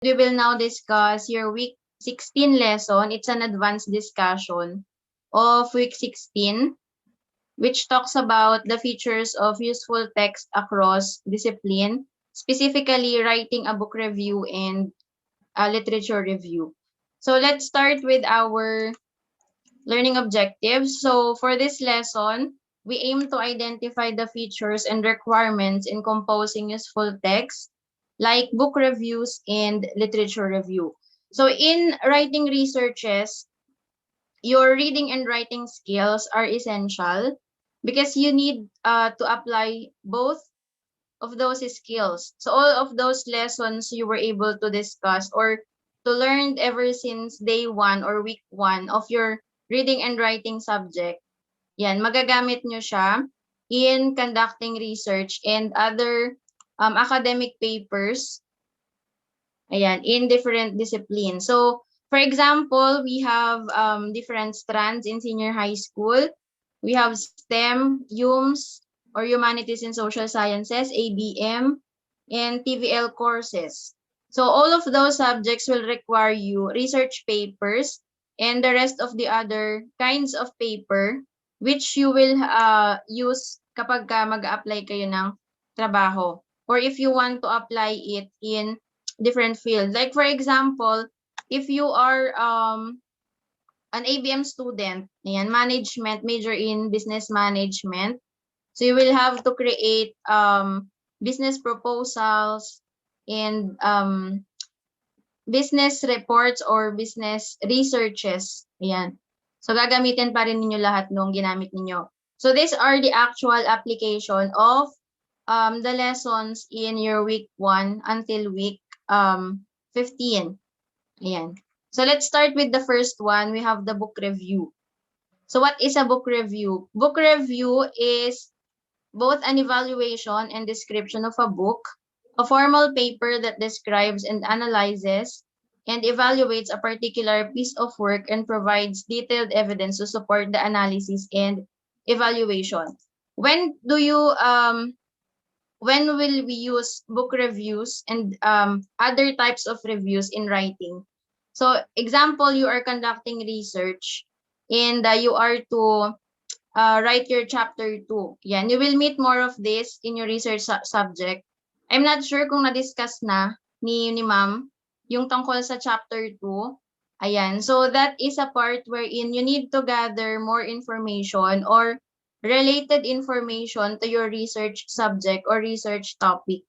we will now discuss your week 16 lesson. It's an advanced discussion of week 16, which talks about the features of useful text across discipline, specifically writing a book review and a literature review. So let's start with our learning objectives. So for this lesson, we aim to identify the features and requirements in composing useful text, like book reviews and literature review. So in writing researches, your reading and writing skills are essential because you need to apply both of those skills. So all of those lessons you were able to discuss or to learn ever since day 1 or week 1 of your reading and writing subject, yan, magagamit nyo siya in conducting research and other academic papers, ayan, in different disciplines. So, for example, we have different strands in senior high school. We have STEM, HUMS, or Humanities and Social Sciences, ABM, and TVL courses. So all of those subjects will require you research papers and the rest of the other kinds of paper which you will use kapag mag-apply kayo ng trabaho or if you want to apply it in different fields. Like for example, if you are an ABM student, ayan, management, major in business management, so you will have to create business proposals and business reports or business researches. Ayan. So gagamitin pa rin ninyo lahat nung ginamit ninyo. So these are the actual application of the lessons in your week 1 until week 15. Ayan. So let's start with the first one. We have the book review. So what is a book review? Book review is both an evaluation and description of a book, a formal paper that describes and analyzes and evaluates a particular piece of work and provides detailed evidence to support the analysis and evaluation. When will we use book reviews and other types of reviews in writing? So example, you are conducting research and you are to write your chapter 2. Yan, you will meet more of this in your research subject. I'm not sure kung na-discuss na ni ma'am yung tungkol sa chapter 2. Ayan, so that is a part wherein you need to gather more information or related information to your research subject or research topic.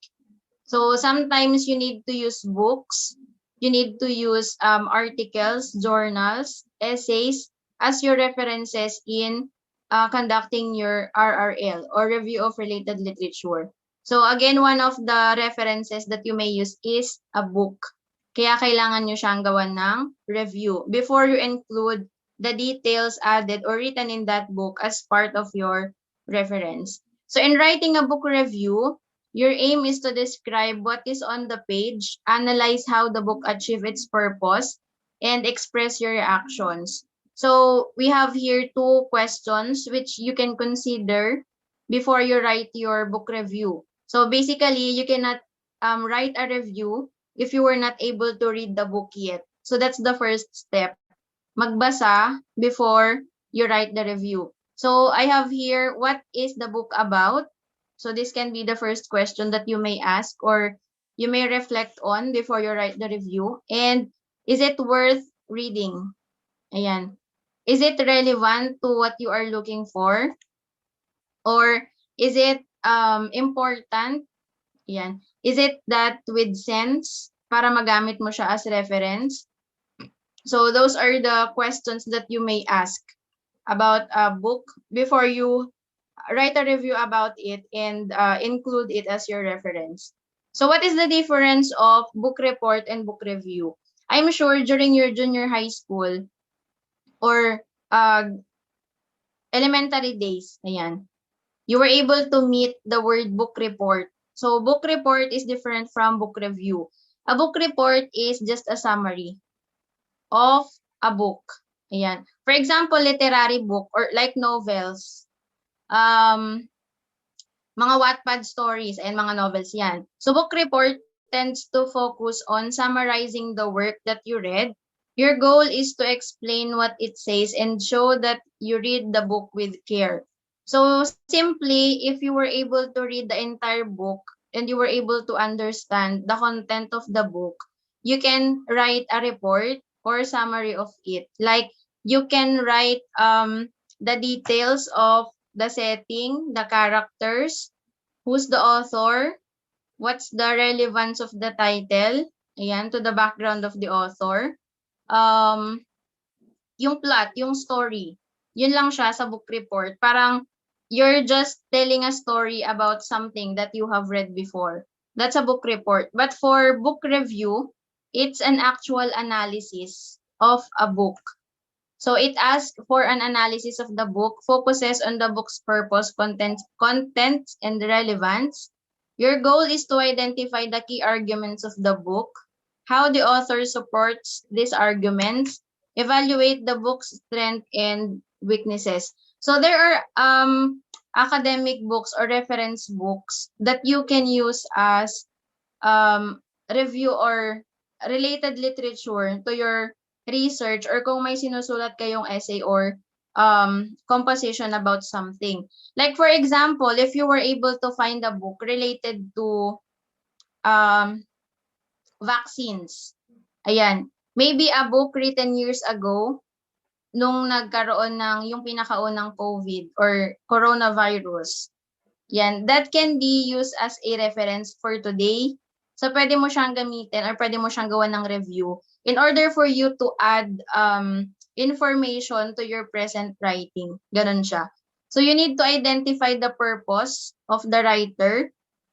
So sometimes you need to use books, you need to use articles, journals, essays as your references in conducting your RRL or review of related literature. So again, one of the references that you may use is a book. Kaya kailangan nyo siyang gawan ng review before you include the details added or written in that book as part of your reference. So in writing a book review, your aim is to describe what is on the page, analyze how the book achieved its purpose, and express your reactions. So we have here 2 questions which you can consider before you write your book review. So basically, you cannot write a review if you were not able to read the book yet. So that's the first step. Magbasa before you write the review. So I have here, what is the book about? So this can be the first question that you may ask or you may reflect on before you write the review. And is it worth reading? Ayan. Is it relevant to what you are looking for? Or is it important? Ayan. Is it that with sense para magamit mo siya as reference? So those are the questions that you may ask about a book before you write a review about it and include it as your reference. So what is the difference of book report and book review? I'm sure during your junior high school or elementary days, ayan, you were able to meet the word book report. So book report is different from book review. A book report is just a summary of a book. Ayan. For example, literary book or like novels, mga Wattpad stories and mga novels yan. So book report tends to focus on summarizing the work that you read. Your goal is to explain what it says and show that you read the book with care. So simply, if you were able to read the entire book and you were able to understand the content of the book, you can write a report or summary of it. Like you can write the details of the setting, the characters, who's the author, what's the relevance of the title, ayan, to the background of the author. Um, yung plot, yung story, yun lang siya sa book report. Parang you're just telling a story about something that you have read before. That's a book report. But for book review, it's an actual analysis of a book. So it asks for an analysis of the book, focuses on the book's purpose, content, and relevance. Your goal is to identify the key arguments of the book, how the author supports these arguments, evaluate the book's strength and weaknesses. So there are academic books or reference books that you can use as review or related literature to your research, or kung may sinusulat kayong essay or composition about something. Like for example, if you were able to find a book related to um, vaccines, ayan, maybe a book written years ago nung nagkaroon ng yung pinakaunang COVID or coronavirus. Yan, that can be used as a reference for today. So, pwede mo siyang gamitin or pwede mo siyang gawan ng review in order for you to add information to your present writing. Ganon siya. So, you need to identify the purpose of the writer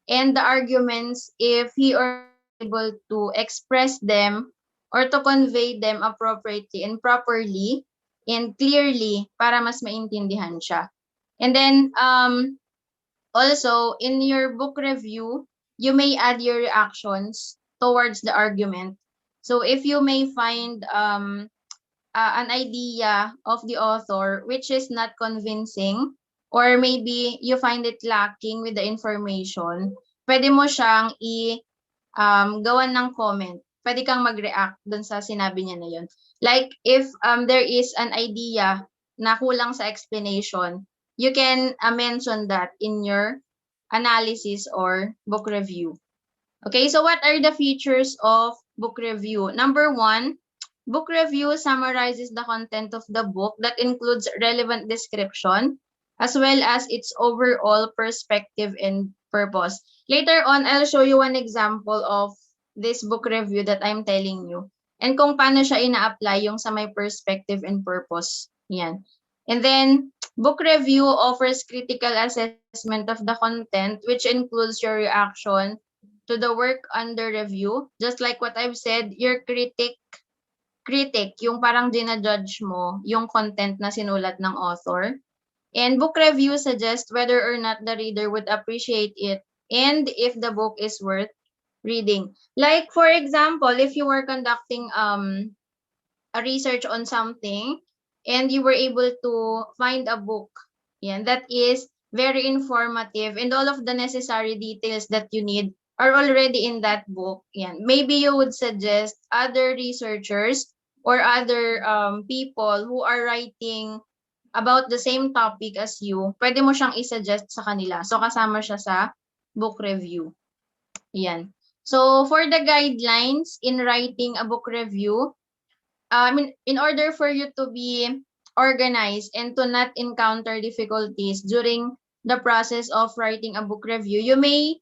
and the arguments if he or she is able to express them or to convey them appropriately and properly and clearly para mas maintindihan siya. And then, also, in your book review, you may add your reactions towards the argument. So if you may find an idea of the author which is not convincing, or maybe you find it lacking with the information, pwede mo siyang gawan ng comment. Pwede kang mag-react dun sa sinabi niya na yun. Like if there is an idea na kulang sa explanation, you can mention that in your analysis or book review. Okay, so what are the features of book review? Number one, book review summarizes the content of the book that includes relevant description as well as its overall perspective and purpose. Later on, I'll show you one example of this book review that I'm telling you and kung paano siya ina-apply yung sa may perspective and purpose. Yan. And then, book review offers critical assessment of the content, which includes your reaction to the work under review. Just like what I've said, your critic, yung parang dinajudge mo yung content na sinulat ng author. And book review suggests whether or not the reader would appreciate it and if the book is worth reading. Like, for example, if you were conducting a research on something and you were able to find a book that is very informative and all of the necessary details that you need are already in that book. Maybe you would suggest other researchers or other people who are writing about the same topic as you, pwede mo siyang i-suggest sa kanila. So, kasama siya sa book review. Yan. So, for the guidelines in writing a book review, in order for you to be organized and to not encounter difficulties during the process of writing a book review, you may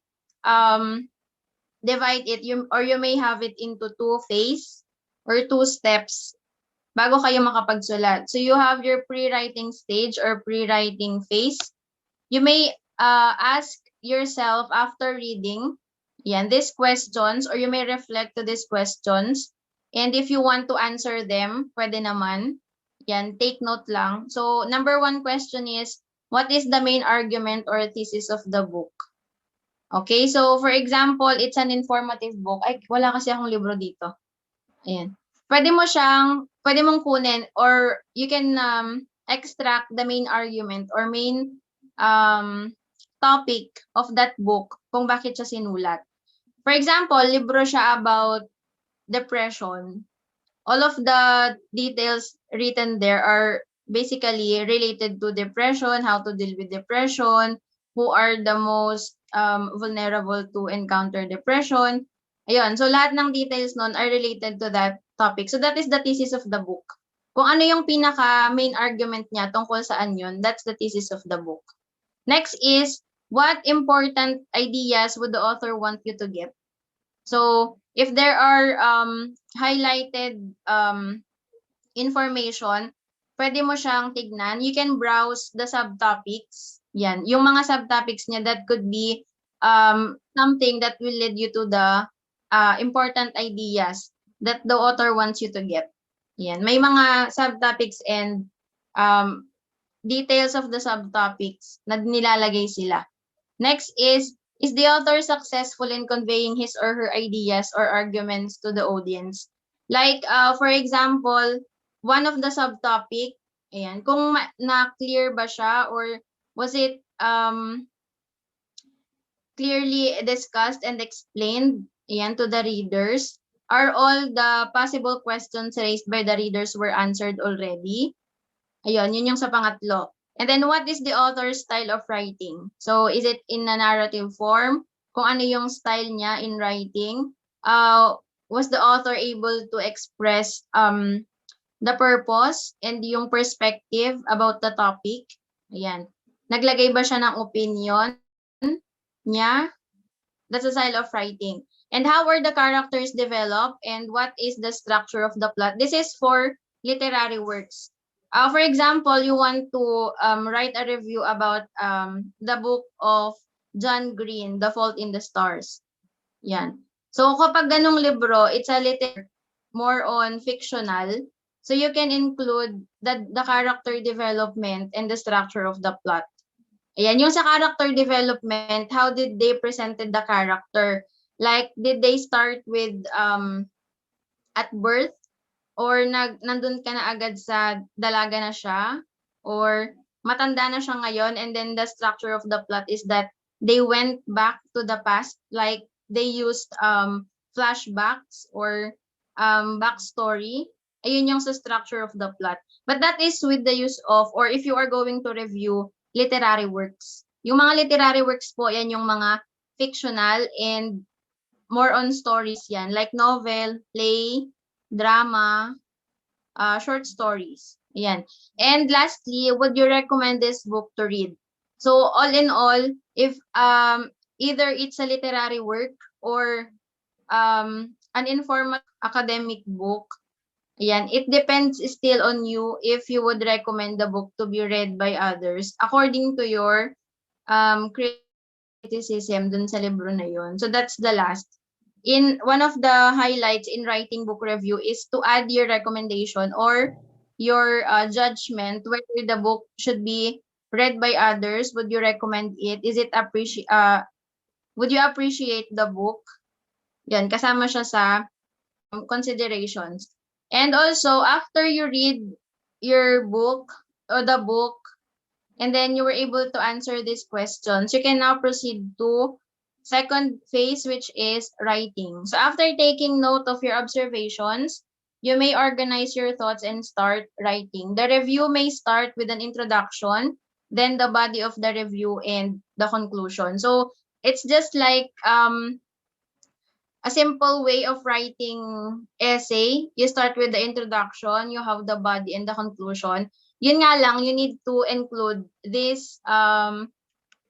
divide it, or you may have it into two phases or two steps bago kayo makapagsulat. So you have your pre-writing stage or pre-writing phase. You may ask yourself after reading these questions, or you may reflect to these questions. And if you want to answer them, pwede naman. Take note lang. So number one question is, what is the main argument or thesis of the book? Okay, so for example, it's an informative book. Ay, wala kasi akong libro dito. Ayan. Pwede mong kunin, or you can extract the main argument or main topic of that book kung bakit siya sinulat. For example, libro siya about depression. All of the details written there are basically related to depression, how to deal with depression, who are the most vulnerable to encounter depression. Ayun, so lahat ng details nun are related to that topic. So that is the thesis of the book. Kung ano yung pinaka main argument niya tungkol saan yun, that's the thesis of the book. Next is, what important ideas would the author want you to get? So if there are highlighted information, pwede mo siyang tignan. You can browse the subtopics. Yan. Yung mga subtopics niya, that could be something that will lead you to the important ideas that the author wants you to get. Yan. May mga subtopics and details of the subtopics na nilalagay sila. Next is the author successful in conveying his or her ideas or arguments to the audience? Like, for example, one of the subtopic, ayan, kung na-clear ba siya or was it clearly discussed and explained, ayan, to the readers? Are all the possible questions raised by the readers were answered already? Ayun, yun yung sa pangatlo. And then, what is the author's style of writing? So, is it in a narrative form? Kung ano yung style niya in writing? Was the author able to express the purpose and yung perspective about the topic? Ayan. Naglagay ba siya ng opinion niya? That's the style of writing. And how were the characters developed? And what is the structure of the plot? This is for literary works. For example, you want to write a review about the book of John Green, The Fault in the Stars. Yan. So kapag ganong libro, it's a little more on fictional. So you can include the character development and the structure of the plot. Ayan, yung sa character development, how did they presented the character? Like, did they start with at birth? Or nandun ka na agad sa dalaga na siya, or matanda na siya ngayon, and then the structure of the plot is that they went back to the past, like they used flashbacks or backstory. Ayun yung sa structure of the plot. But that is with the use of, or if you are going to review literary works. Yung mga literary works po, yan yung mga fictional and more on stories yan, like novel, play, drama, short stories. Ayan. And lastly, would you recommend this book to read? So all in all, if either it's a literary work or an informal academic book, ayan, it depends still on you if you would recommend the book to be read by others according to your criticism dun sa libro na yun. So that's the last. In one of the highlights in writing book review is to add your recommendation or your judgment whether the book should be read by others. Would you recommend it? Is it would you appreciate the book? Yan, kasama siya sa considerations. And also, after you read your book or the book, and then you were able to answer these questions, you can now proceed to second phase, which is writing. So after taking note of your observations, you may organize your thoughts and start writing. The review may start with an introduction, then the body of the review and the conclusion. So it's just like a simple way of writing essay. You start with the introduction, you have the body and the conclusion. Yun nga lang, you need to include this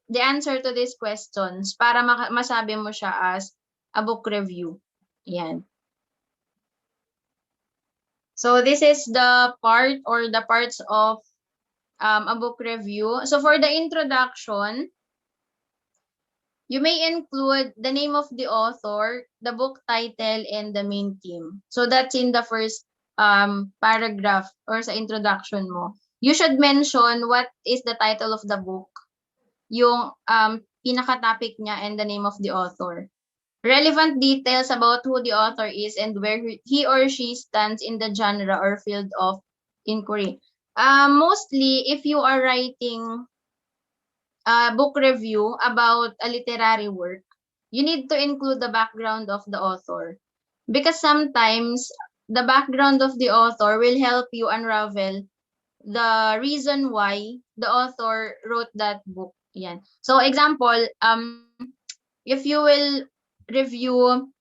the answer to these questions para masabi mo siya as a book review. Yan. So this is the part or the parts of a book review. So for the introduction, you may include the name of the author, the book title, and the main theme. So that's in the first paragraph or sa introduction mo. You should mention what is the title of the book, yung pinaka-topic niya and the name of the author. Relevant details about who the author is and where he or she stands in the genre or field of inquiry. Mostly, if you are writing a book review about a literary work, you need to include the background of the author. Because sometimes the background of the author will help you unravel the reason why the author wrote that book. Yan. So example, if you will review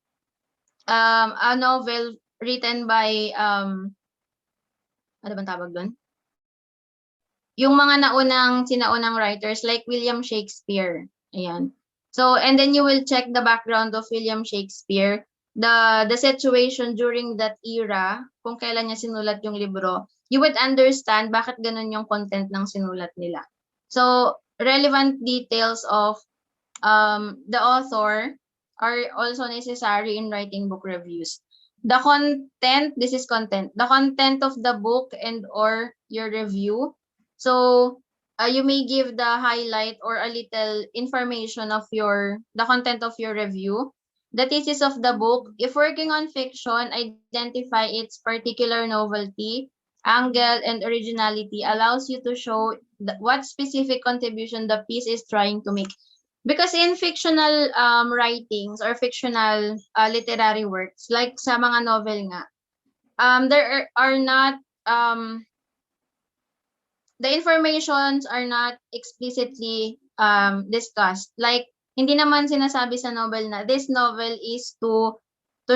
a novel written by ano bang tawag doon? Yung mga sinaunang writers like William Shakespeare. Ayan. So, and then you will check the background of William Shakespeare, the situation during that era, kung kailan niya sinulat yung libro, you would understand bakit ganun yung content ng sinulat nila. So, relevant details of the author are also necessary in writing book reviews. The content, this is content, the content of the book and or your review. So you may give the highlight or a little information of the content of your review. The thesis of the book, if working on fiction, identify its particular novelty, angle, and originality allows you to show what specific contribution the piece is trying to make. Because in fictional writings or fictional literary works, like sa mga novel nga, there are not, the informations are not explicitly discussed. Like, hindi naman sinasabi sa novel na this novel is to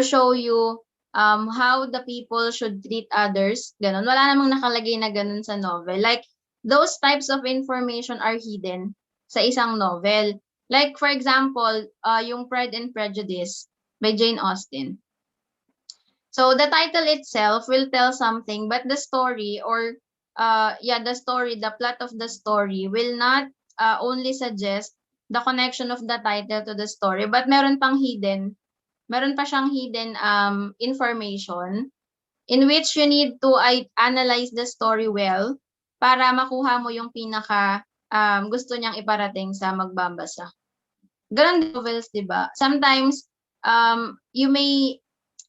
show you how the people should treat others. Ganon. Wala namang nakalagay na ganon sa novel. Like, those types of information are hidden sa isang novel. Like, for example, yung Pride and Prejudice by Jane Austen. So, the title itself will tell something, but the story or, the plot of the story will not only suggest the connection of the title to the story, but meron pa siyang hidden information in which you need to analyze the story well para makuha mo yung pinaka gusto niyang iparating sa magbabasa. Ganon din novels, di ba? Sometimes, you may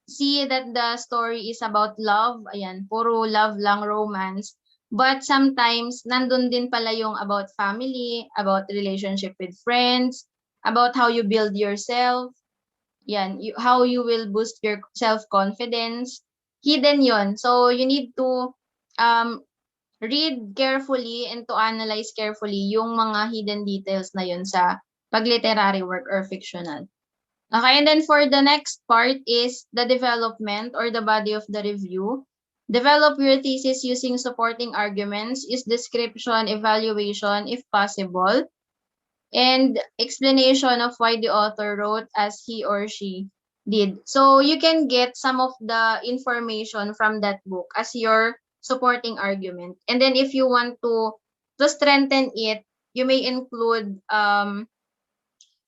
see that the story is about love. Ayan, puro love lang, romance. But sometimes, nandun din pala yung about family, about relationship with friends, about how you build yourself. Yan, how you will boost your self-confidence. Hidden yon. So, you need to read carefully and to analyze carefully yung mga hidden details na yun sa pag-literary work or fictional. Okay, and then for the next part is the development or the body of the review. Develop your thesis using supporting arguments, use description, evaluation if possible, and explanation of why the author wrote as he or she did. So you can get some of the information from that book as your supporting argument. And then if you want to strengthen it, you may include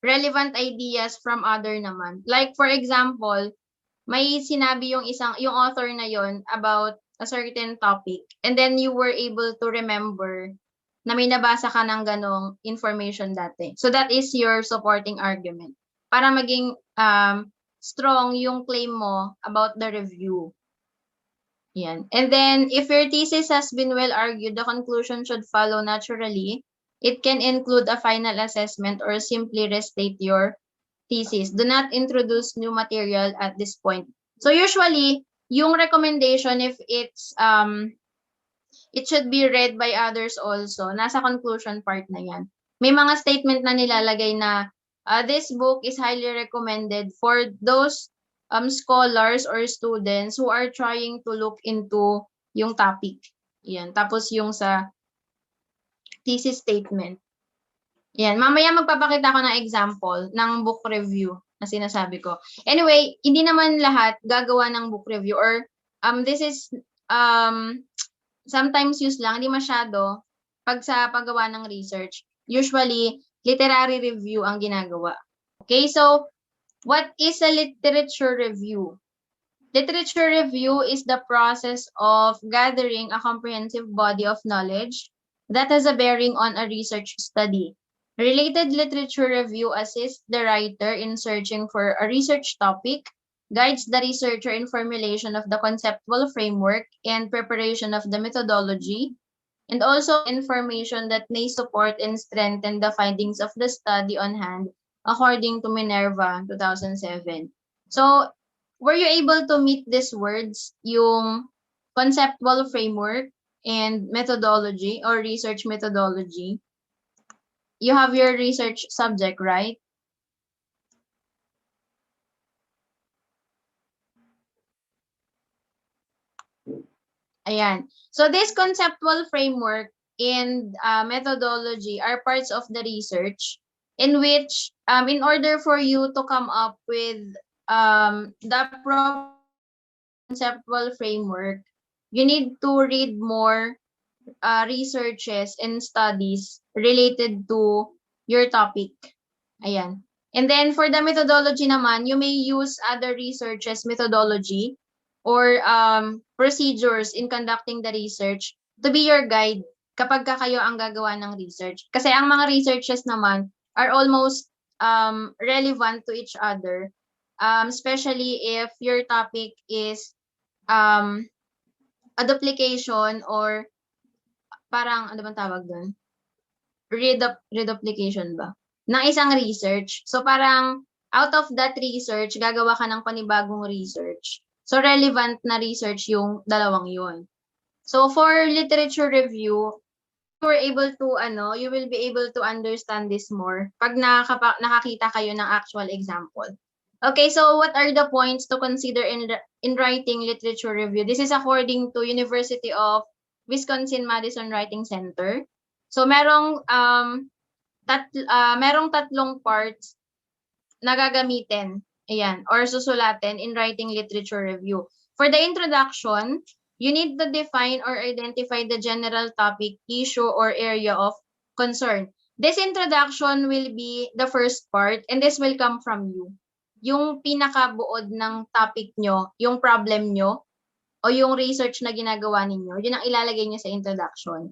relevant ideas from other naman. Like for example, may sinabi yung author na yon about a certain topic and then you were able to remember na may nabasa ka ng ganong information dati. So that is your supporting argument para maging strong yung claim mo about the review. Yan. And then if your thesis has been well argued, the conclusion should follow naturally. It can include a final assessment or simply restate your thesis. Do not introduce new material at this point. So usually, yung recommendation, if it's it should be read by others also, nasa conclusion part na yan. May mga statement na nilalagay na this book is highly recommended for those scholars or students who are trying to look into yung topic. Yan. Tapos yung sa thesis statement. Yan. Mamaya magpapakita ko ng example ng book review na sinasabi ko. Anyway, hindi naman lahat gagawa ng book review or this is sometimes used lang, hindi masyado pag sa paggawa ng research. Usually, literary review ang ginagawa. Okay, so what is a literature review? Literature review is the process of gathering a comprehensive body of knowledge that has a bearing on a research study. Related literature review assists the writer in searching for a research topic, guides the researcher in formulation of the conceptual framework and preparation of the methodology, and also information that may support and strengthen the findings of the study on hand according to Minerva 2007. So, were you able to meet these words, yung conceptual framework and methodology or research methodology? You have your research subject, right? Ayan. So this conceptual framework and methodology are parts of the research in which, in order for you to come up with the appropriate conceptual framework, you need to read more researches and studies related to your topic. Ayan. And then for the methodology naman, you may use other researches methodology or procedures in conducting the research to be your guide kapag ka kayo ang gagawa ng research. Kasi ang mga researches naman are almost relevant to each other, especially if your topic is um, a duplication or parang ano bang tawag doon? Reduplication ba? Ng isang research. So parang out of that research, gagawa ka ng panibagong research. So relevant na research yung dalawang yun. So for literature review, you will be able to understand this more pag nakakita kayo ng actual example. Okay, so what are the points to consider in writing literature review? This is according to University of Wisconsin-Madison Writing Center. So merong tatlong parts na gagamitin, ayan, or susulatin in writing literature review. For the introduction, you need to define or identify the general topic, issue, or area of concern. This introduction will be the first part, and this will come from you. Yung pinakabuod ng topic nyo, yung problem nyo, o yung research na ginagawa ninyo, yun ang ilalagay nyo sa introduction.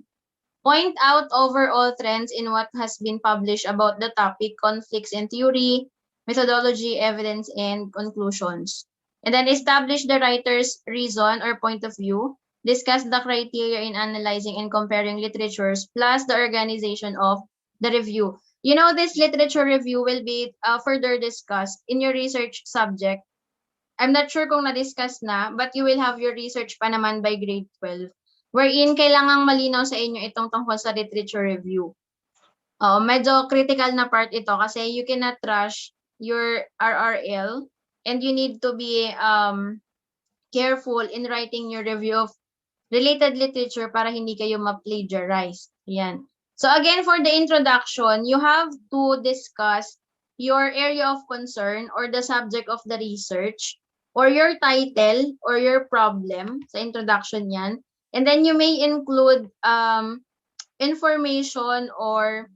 Point out overall trends in what has been published about the topic, conflicts in theory, methodology, evidence, and conclusions. And then establish the writer's reason or point of view. Discuss the criteria in analyzing and comparing literatures, plus the organization of the review. You know, this literature review will be further discussed in your research subject. I'm not sure kung na-discuss na, but you will have your research pa naman by grade 12. Wherein kailangang malinaw sa inyo itong tungkol sa literature review. Medyo critical na part ito kasi you cannot rush your RRL and you need to be careful in writing your review of related literature para hindi kayo ma-plagiarize. Yan. So again, for the introduction, you have to discuss your area of concern or the subject of the research or your title or your problem sa introduction yan. And then you may include information or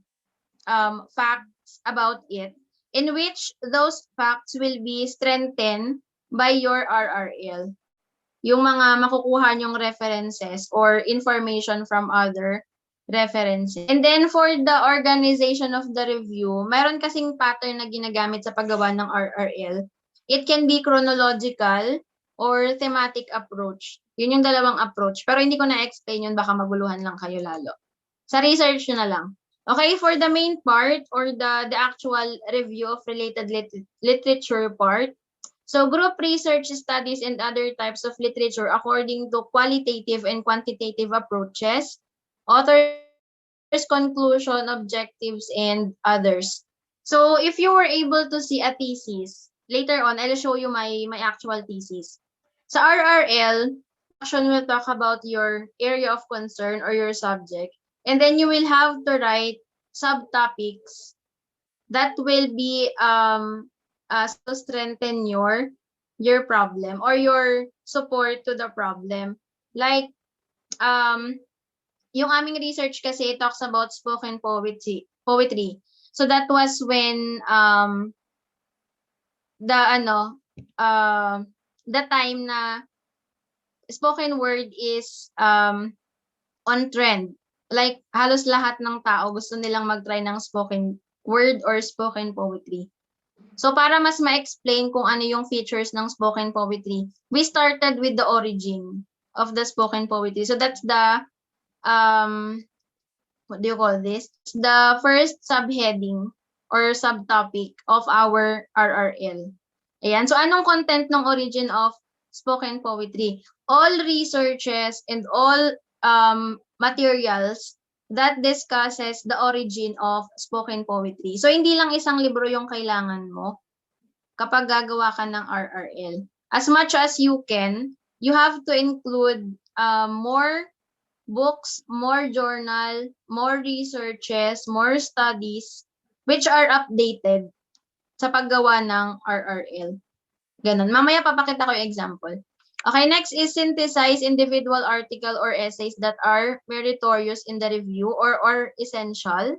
facts about it, in which those facts will be strengthened by your RRL. Yung mga makukuha nyong references or information from other references. And then for the organization of the review, mayroon kasing pattern na ginagamit sa paggawa ng RRL. It can be chronological or thematic approach. Yun yung dalawang approach. Pero hindi ko na-explain yun, baka maguluhan lang kayo lalo. Sa research nyo na lang. Okay, for the main part or the actual review of related literature part, so group research studies and other types of literature according to qualitative and quantitative approaches, author's conclusion, objectives, and others. So if you were able to see a thesis, later on, I'll show you my actual thesis. Sa RRL, section will talk about your area of concern or your subject. And then you will have to write subtopics that will be to strengthen your problem or your support to the problem. Like yung aming research kasi talks about spoken poetry. So that was when the time na spoken word is on trend. Like, halos lahat ng tao gusto nilang mag-try ng spoken word or spoken poetry. So, para mas ma-explain kung ano yung features ng spoken poetry, we started with the origin of the spoken poetry. So, that's the, what do you call this? The first subheading or subtopic of our RRL. Ayan. So, anong content ng origin of spoken poetry? All researches and all materials that discusses the origin of spoken poetry. So, hindi lang isang libro yung kailangan mo kapag gagawa ka ng RRL. As much as you can, you have to include more books, more journal, more researches, more studies, which are updated sa paggawa ng RRL. Ganun. Mamaya papakita ko yung example. Okay, next is synthesize individual article or essays that are meritorious in the review or essential.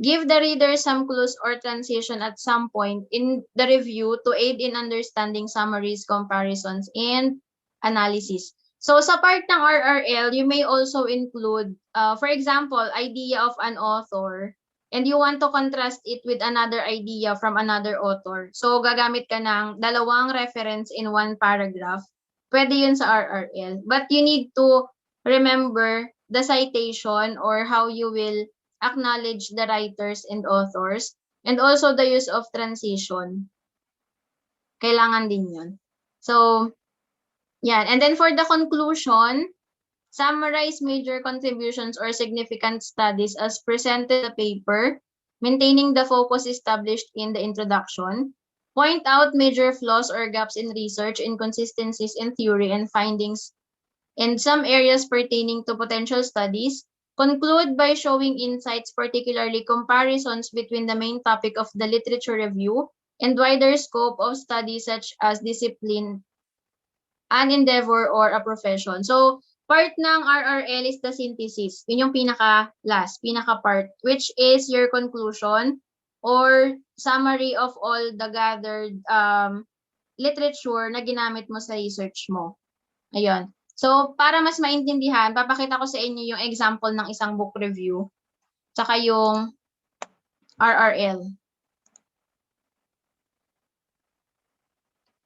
Give the reader some clues or transition at some point in the review to aid in understanding summaries, comparisons, and analysis. So sa part ng RRL, you may also include, for example, idea of an author, and you want to contrast it with another idea from another author. So gagamit ka ng dalawang reference in one paragraph. Pwede yun sa RRL. But you need to remember the citation or how you will acknowledge the writers and authors, and also the use of transition. Kailangan din yun. So, yan. And then for the conclusion, summarize major contributions or significant studies as presented in the paper, maintaining the focus established in the introduction. Point out major flaws or gaps in research, inconsistencies in theory and findings in some areas pertaining to potential studies. Conclude by showing insights, particularly comparisons between the main topic of the literature review and wider scope of study such as discipline, an endeavor, or a profession. So, part ng RRL is the synthesis. Yun yung pinaka-last, pinaka-part, which is your conclusion or summary of all the gathered literature na ginamit mo sa research mo. Ayun. So, para mas maintindihan, papakita ko sa inyo yung example ng isang book review, tsaka yung RRL.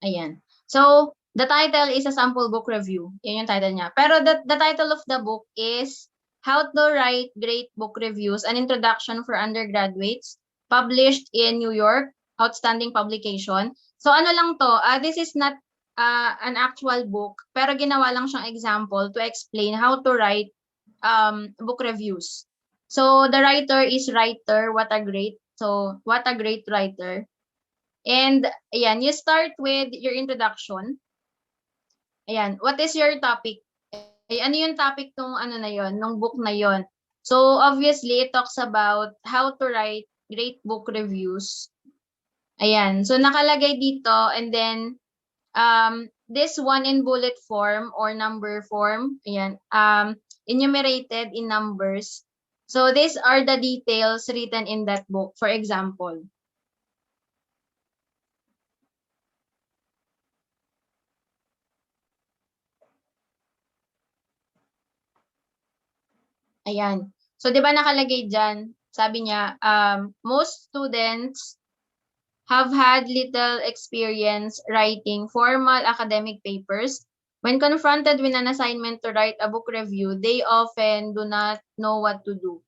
Ayan. So, the title is a sample book review. Yan yung title niya. Pero the title of the book is How to Write Great Book Reviews, an Introduction for Undergraduates, published in New York, outstanding publication. So, ano lang to, this is not an actual book, pero ginawa lang siyang example to explain how to write book reviews. So, the writer is writer, what a great. So, what a great writer. And, ayan, you start with your introduction. Ayan, what is your topic? Ay, ano yung topic nung ano na yon, nung book na yon? So, obviously, it talks about how to write great book reviews. Ayan, so nakalagay dito, and then, this one in bullet form or number form, ayan, enumerated in numbers. So these are the details written in that book, for example. Ayan. So, di ba nakalagay dyan, sabi niya, most students have had little experience writing formal academic papers. When confronted with an assignment to write a book review, they often do not know what to do.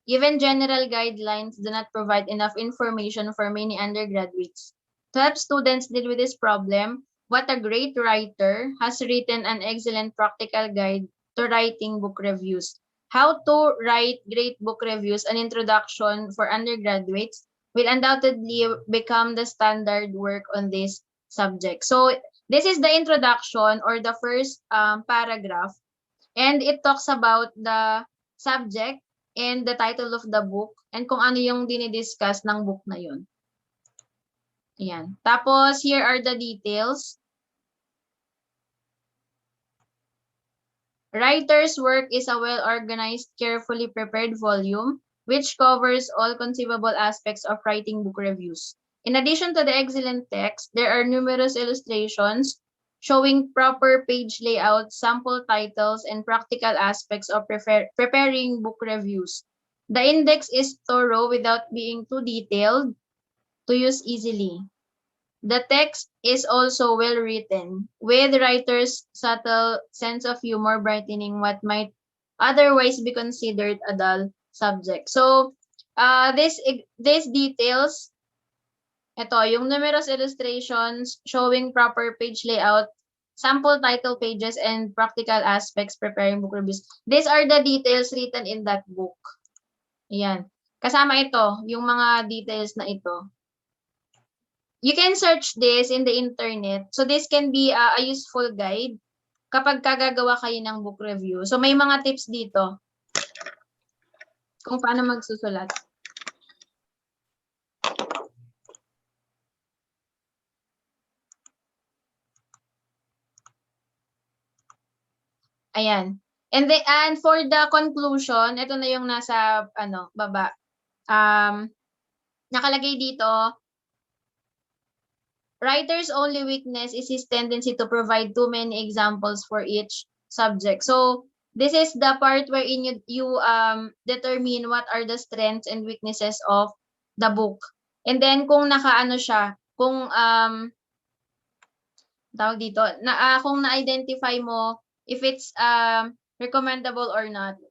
Even general guidelines do not provide enough information for many undergraduates. To help students deal with this problem, What a Great Writer has written an excellent practical guide to writing book reviews. How to Write Great Book Reviews, an introduction for undergraduates, will undoubtedly become the standard work on this subject. So this is the introduction or the first paragraph, and it talks about the subject and the title of the book and kung ano yung dinidiscuss ng book na yun. Ayan. Tapos, here are the details. Writer's work is a well-organized, carefully prepared volume which covers all conceivable aspects of writing book reviews. In addition to the excellent text, there are numerous illustrations showing proper page layout, sample titles, and practical aspects of preparing book reviews. The index is thorough without being too detailed to use easily. The text is also well written, with the writer's subtle sense of humor brightening what might otherwise be considered a dull subject. So, These details, ito, yung numerous illustrations showing proper page layout, sample title pages, and practical aspects preparing book reviews. These are the details written in that book. Ayan. Kasama ito, yung mga details na ito. You can search this in the internet. So this can be a useful guide kapag kagagawa kayo ng book review. So may mga tips dito kung paano magsusulat. Ayan. And for the conclusion, ito na yung nasa baba. Nakalagay dito, writer's only weakness is his tendency to provide too many examples for each subject. So this is the part wherein you determine what are the strengths and weaknesses of the book. And then kung nakaano siya, kung tawag dito, kung na-identify mo if it's recommendable or not,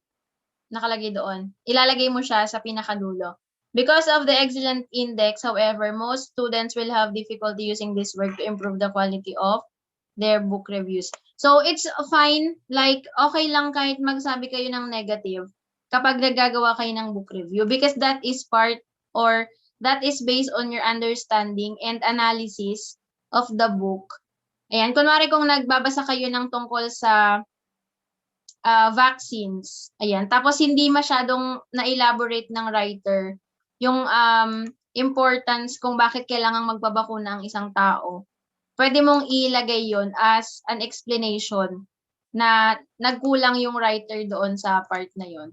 nakalagay doon. Ilalagay mo siya sa pinakadulo. Because of the excellent index, however, most students will have difficulty using this work to improve the quality of their book reviews. So it's fine, like okay lang kahit magsabi kayo ng negative kapag nagagawa kayo ng book review because that is part or that is based on your understanding and analysis of the book. Ayan, kunwari kung nagbabasa kayo ng tungkol sa vaccines. Ayan. Tapos hindi masyadong na-elaborate ng writer yung importance kung bakit kailangang magpabakuna ang isang tao. Pwede mong ilagay yon as an explanation na nagkulang yung writer doon sa part na yon.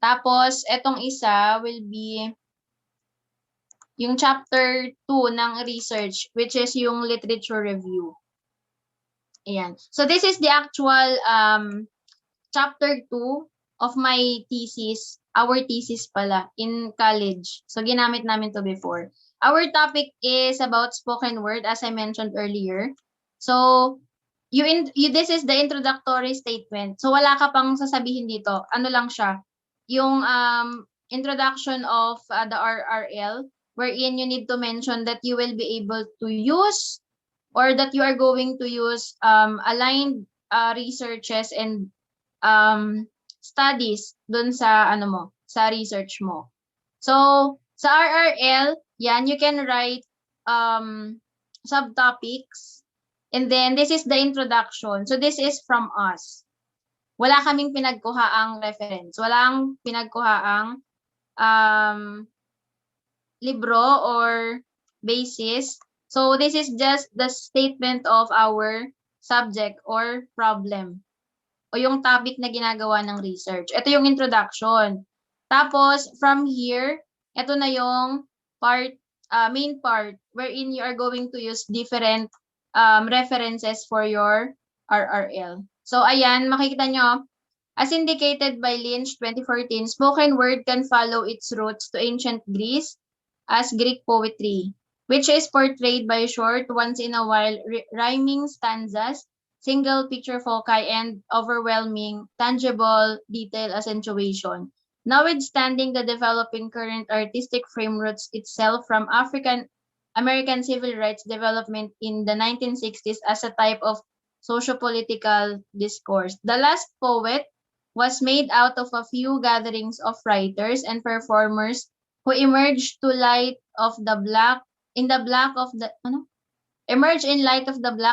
Tapos, etong isa will be yung chapter 2 ng research, which is yung literature review. Ayan. So this is the actual chapter 2 of my thesis, our thesis pala, in college. So ginamit namin to before. Our topic is about spoken word, as I mentioned earlier. So, this is the introductory statement. So wala ka pang sasabihin dito. Ano lang siya? Yung introduction of the RRL, wherein you need to mention that you will be able to use or that you are going to use aligned researches and studies dun sa sa research mo. So sa RRL, yan, you can write subtopics, and then this is the introduction. So this is from us. Wala kaming pinagkuhaang reference. Walang pinagkuhaang libro or basis. So this is just the statement of our subject or problem o yung topic na ginagawa ng research. Ito yung introduction. Tapos from here, ito na yung main part wherein you are going to use different references for your RRL. So ayan, makikita nyo, as indicated by Lynch 2014, spoken word can follow its roots to ancient Greece as Greek poetry, which is portrayed by short, once-in-a-while rhyming stanzas, single picture foci, and overwhelming, tangible detail accentuation. Notwithstanding the developing current artistic frame roots itself from American civil rights development in the 1960s as a type of socio-political discourse. The last poet was made out of a few gatherings of writers and performers who emerged in light of the black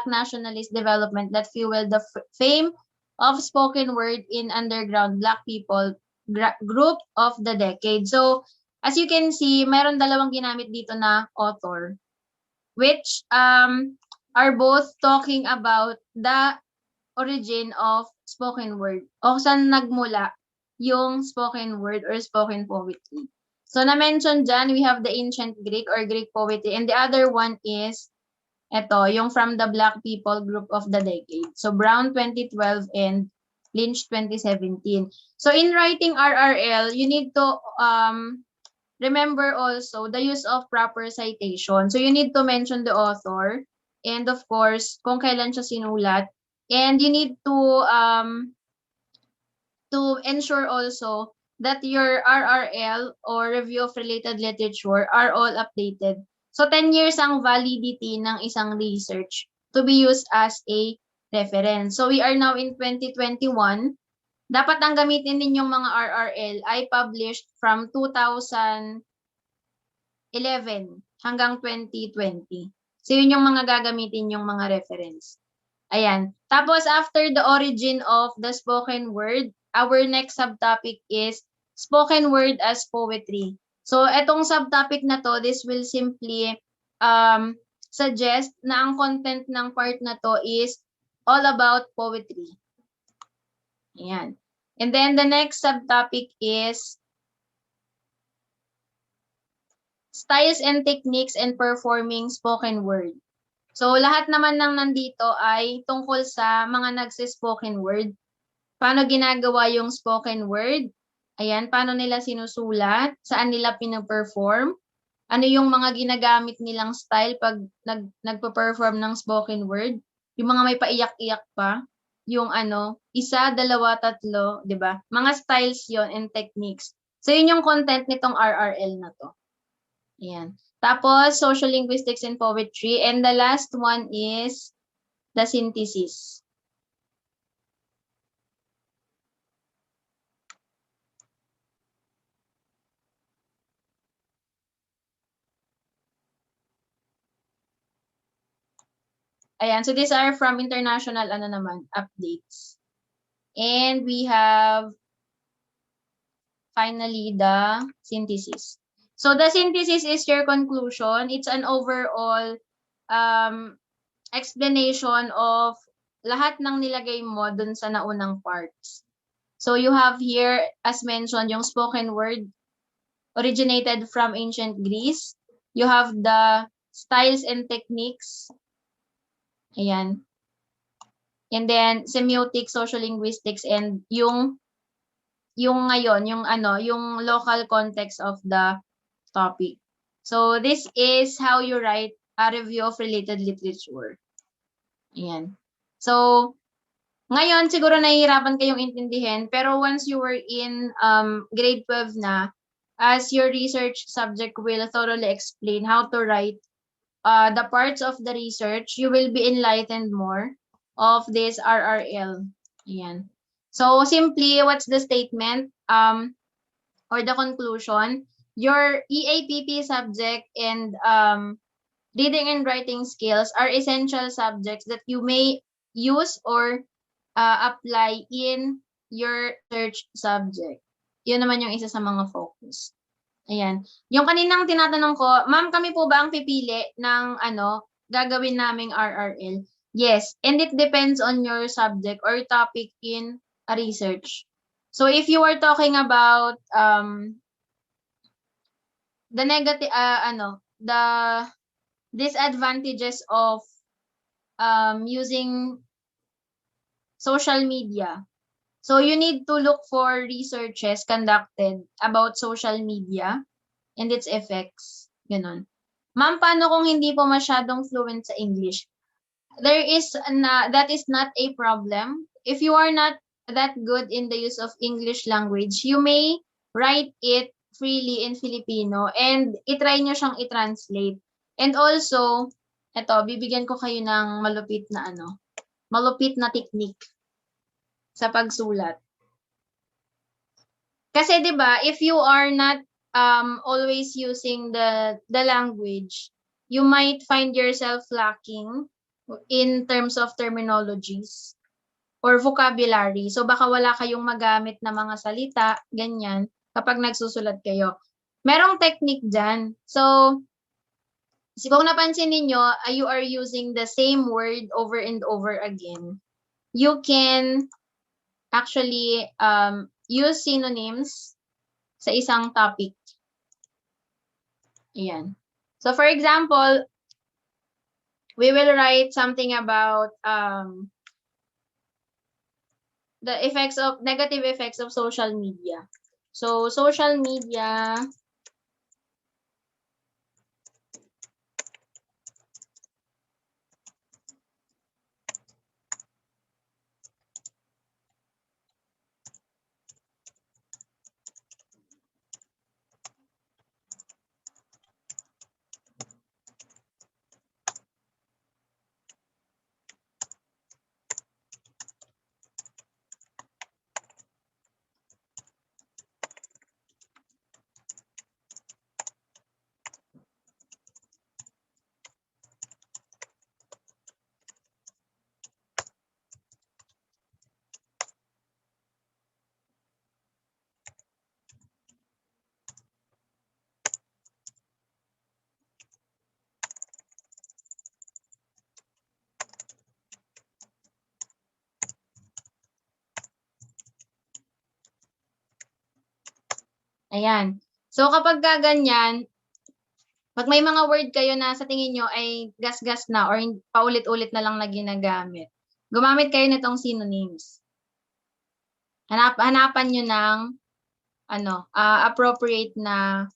nationalist development that fueled the fame of spoken word in underground black people group of the decade. So, as you can see, mayroon dalawang ginamit dito na author, which are both talking about the origin of spoken word o saan nagmula yung spoken word or spoken poetry. So, na-mention dyan, we have the ancient Greek or Greek poetry, and the other one is yung from the Black People Group of the Decade. So, Brown 2012 and Lynch 2017. So, in writing RRL, you need to remember also the use of proper citation. So, you need to mention the author and, of course, kung kailan siya sinulat. And you need to ensure also that your RRL or Review of Related Literature are all updated. So 10 years ang validity ng isang research to be used as a reference. So we are now in 2021. Dapat ang gamitin ninyong mga RRL ay published from 2011 hanggang 2020. So yun yung mga gagamitin yung mga reference. Ayan. Tapos after the origin of the spoken word, our next subtopic is spoken word as poetry. So etong subtopic na to, this will simply suggest na ang content ng part na to is all about poetry. Ayan. And then the next subtopic is styles and techniques in performing spoken word. So lahat naman ng nandito ay tungkol sa mga nagsi-spoken word. Paano ginagawa yung spoken word? Ayan, paano nila sinusulat? Saan nila pina-perform? Ano yung mga ginagamit nilang style pag nagpa-perform ng spoken word? Yung mga may paiyak-iyak pa. Yung isa, dalawa, tatlo, di ba? Mga styles yon and techniques. So, yun yung content nitong RRL na to. Ayan. Tapos, social linguistics and poetry. And the last one is the synthesis. Ayan. So, these are from international, updates. And we have finally the synthesis. So the synthesis is your conclusion. It's an overall explanation of lahat ng nilagay mo dun sa naunang parts. So you have here, as mentioned, yung spoken word originated from ancient Greece. You have the styles and techniques. Ayan. And then semiotic, social linguistics, and yung ngayon, yung local context of the topic. So this is how you write a review of related literature. Ayan. So ngayon siguro nahihirapan kayong intindihin, pero once you were in grade 12 na, as your research subject will thoroughly explain how to write the parts of the research, you will be enlightened more of this RRL. Ayan. So simply, what's the statement or the conclusion? Your EAPP subject and reading and writing skills are essential subjects that you may use or apply in your research subject. Yun naman yung isa sa mga focus. Ayan. Yung kaninang tinatanong ko, ma'am, kami po ba ang pipili ng gagawin naming RRL? Yes, and it depends on your subject or topic in a research. So if you are talking about the negative the disadvantages of using social media. So you need to look for researches conducted about social media and its effects. Ganon. Ma'am, paano kung hindi po masyadong fluent sa English? That is not a problem. If you are not that good in the use of English language, you may write it freely in Filipino and itry nyo siyang i-translate. And also, bibigyan ko kayo ng malupit na technique sa pagsulat. Kasi 'di ba, if you are not always using the language, you might find yourself lacking in terms of terminologies or vocabulary. So baka wala kayong magamit na mga salita, ganyan, kapag nagsusulat kayo. Merong technique dyan. So, kung napansin ninyo, you are using the same word over and over again. You can actually use synonyms sa isang topic. Ayan. So, for example, we will write something about the negative effects of social media. So, social media Ayan. So kapag ganyan, pag may mga word kayo na sa tingin nyo ay gas-gas na or paulit-ulit na lang na ginagamit, gumamit kayo nitong synonyms. Hanapan nyo ng appropriate na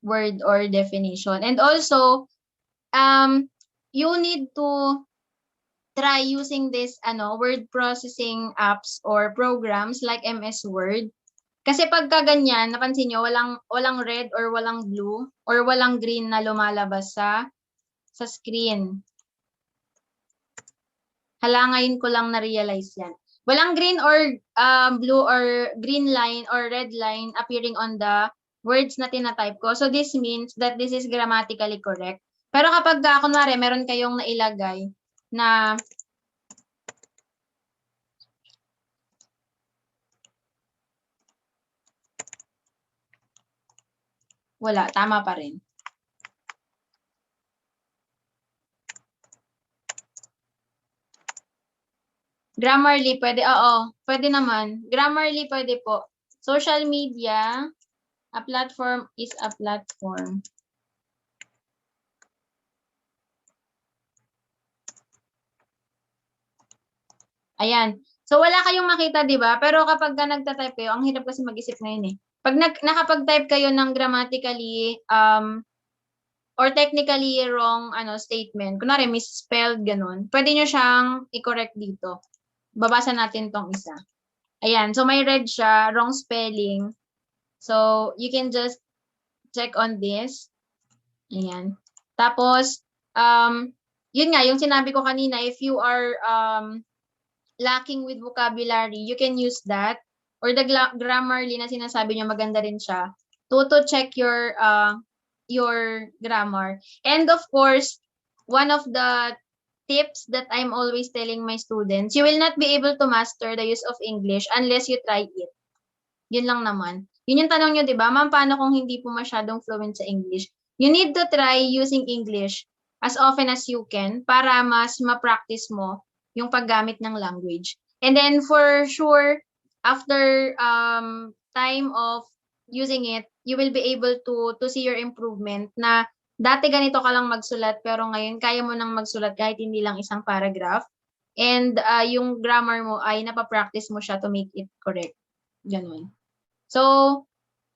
word or definition. And also, you need to try using this word processing apps or programs like MS Word. Kasi pagka ganyan, napansin nyo, walang red or walang blue or walang green na lumalabas sa screen. Hala, ngayon ko lang na-realize yan. Walang green or blue or green line or red line appearing on the words na tinatype ko. So this means that this is grammatically correct. Pero kapag kunwari, meron kayong nailagay na wala, tama pa rin. Grammarly, pwede. Oo, pwede naman. Grammarly, pwede po. Social media, a platform is a platform. Ayan. So, wala kayong makita, di ba? Pero kapag nagtatype kayo, ang hirap kasi mag-isip ngayon eh. Pag nakapag-type kayo ng grammatically or technically wrong statement, kunwari misspelled, ganun, pwede nyo siyang i-correct dito. Babasa natin tong isa. Ayan. So, may red siya, wrong spelling. So, you can just check on this. Ayan. Tapos, yun nga, yung sinabi ko kanina, if you are lacking with vocabulary, you can use that. Or the Grammarly na sinasabi niyo, maganda rin siya. To check your grammar. And of course, one of the tips that I'm always telling my students, you will not be able to master the use of English unless you try it. Yun lang naman. Yun yung tanong nyo, di ba? Ma'am, paano kung hindi po masyadong fluent sa English? You need to try using English as often as you can para mas ma-practice mo yung paggamit ng language. And then for sure, after time of using it, you will be able to see your improvement na dati ganito ka lang magsulat pero ngayon kaya mo nang magsulat kahit hindi lang isang paragraph. And yung grammar mo ay napapractice mo siya to make it correct. Ganun. So,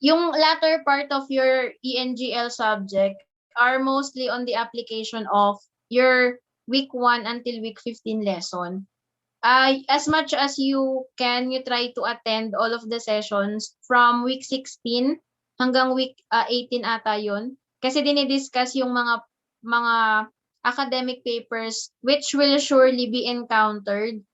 yung latter part of your ENGL subject are mostly on the application of your week 1 until week 15 lesson. As much as you can, you try to attend all of the sessions from week 16 hanggang week 18 ata yun. Kasi dinidiscuss yung mga academic papers which will surely be encountered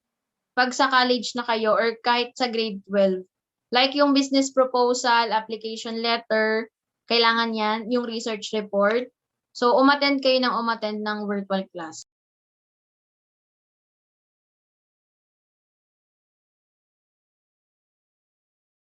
pag sa college na kayo or kahit sa grade 12. Like yung business proposal, application letter, kailangan yan, yung research report. So, umattend kayo ng virtual class.